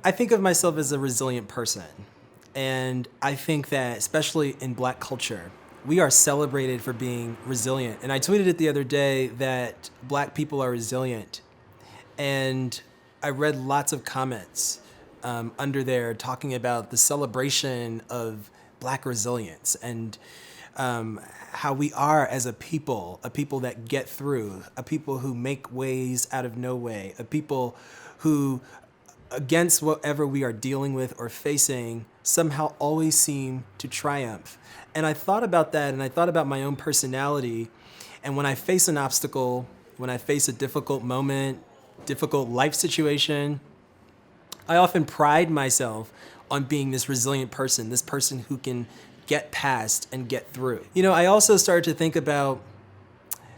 I think of myself as a resilient person. And I think that, especially in Black culture, we are celebrated for being resilient. And I tweeted it the other day that Black people are resilient. And I read lots of comments under there talking about the celebration of Black resilience and how we are as a people that get through, a people who make ways out of no way, a people who, against whatever we are dealing with or facing, somehow always seem to triumph. And I thought about that, and I thought about my own personality. And when I face an obstacle, when I face a difficult moment, difficult life situation, I often pride myself on being this resilient person, this person who can get past and get through. You know, I also started to think about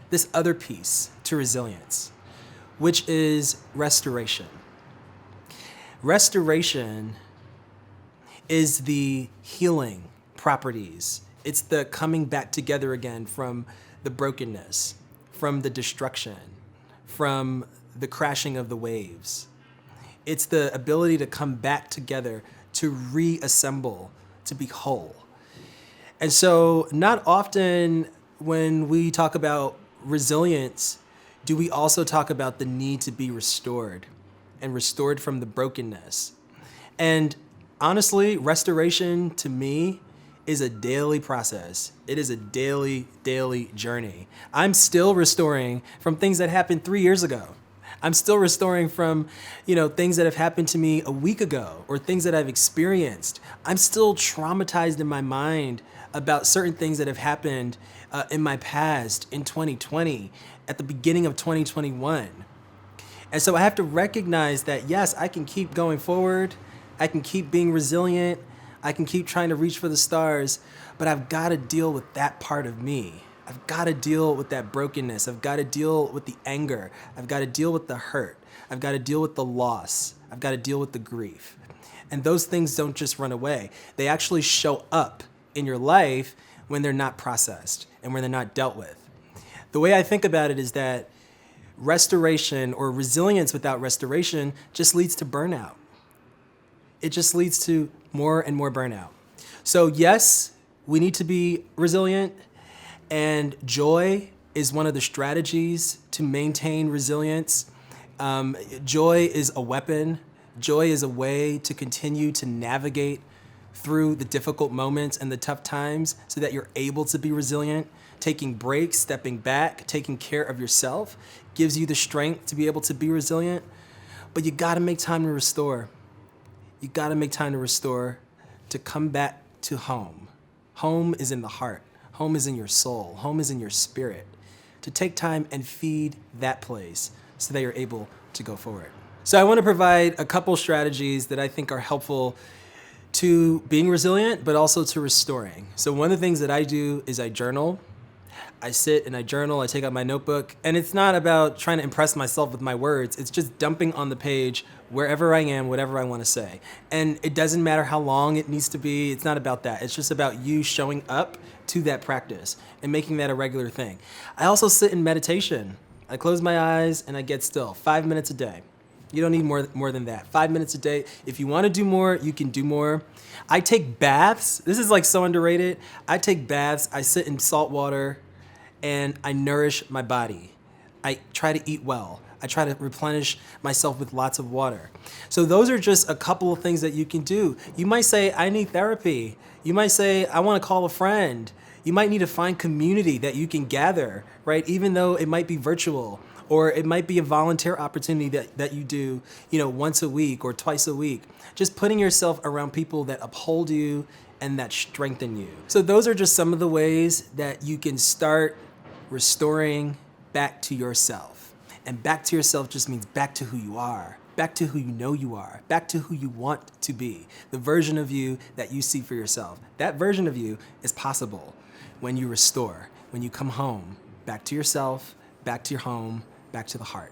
this other piece to resilience, which is restoration. Restoration is the healing properties. It's the coming back together again from the brokenness, from the destruction, from the crashing of the waves. It's the ability to come back together, to reassemble, to be whole. And so not often when we talk about resilience, do we also talk about the need to be restored and restored from the brokenness. And honestly, restoration to me is a daily process. It is a daily journey. I'm still restoring from things that happened 3 years ago. I'm still restoring from, things that have happened to me a week ago or things that I've experienced. I'm still traumatized in my mind about certain things that have happened in my past, in 2020, at the beginning of 2021. And so I have to recognize that, yes, I can keep going forward. I can keep being resilient. I can keep trying to reach for the stars, but I've got to deal with that part of me. I've got to deal with that brokenness. I've got to deal with the anger. I've got to deal with the hurt. I've got to deal with the loss. I've got to deal with the grief. And those things don't just run away. They actually show up in your life when they're not processed and when they're not dealt with. The way I think about it is that restoration or resilience without restoration just leads to burnout. It just leads to more and more burnout. So yes, we need to be resilient, and joy is one of the strategies to maintain resilience. Joy is a weapon. Joy is a way to continue to navigate through the difficult moments and the tough times so that you're able to be resilient. Taking breaks, stepping back, taking care of yourself gives you the strength to be able to be resilient. But you gotta make time to restore. You gotta make time to restore, to come back to home. Home is in the heart. Home is in your soul. Home is in your spirit. To take time and feed that place so that you're able to go forward. So I wanna provide a couple strategies that I think are helpful to being resilient, but also to restoring. So one of the things that I do is I journal. I sit and I journal, I take out my notebook, and it's not about trying to impress myself with my words. It's just dumping on the page wherever I am, whatever I want to say. And it doesn't matter how long it needs to be. It's not about that. It's just about you showing up to that practice and making that a regular thing. I also sit in meditation. I close my eyes and I get still, 5 minutes a day. You don't need more than that. 5 minutes a day. If you want to do more, you can do more. I take baths. This is like so underrated. I take baths. I sit in salt water and I nourish my body. I try to eat well. I try to replenish myself with lots of water. So those are just a couple of things that you can do. You might say, I need therapy. You might say, I want to call a friend. You might need to find community that you can gather, right? Even though it might be virtual, or it might be a volunteer opportunity that you do, once a week or twice a week. Just putting yourself around people that uphold you and that strengthen you. So those are just some of the ways that you can start restoring back to yourself. And back to yourself just means back to who you are, back to who you know you are, back to who you want to be, the version of you that you see for yourself. That version of you is possible when you restore, when you come home, back to yourself, back to your home, back to the heart.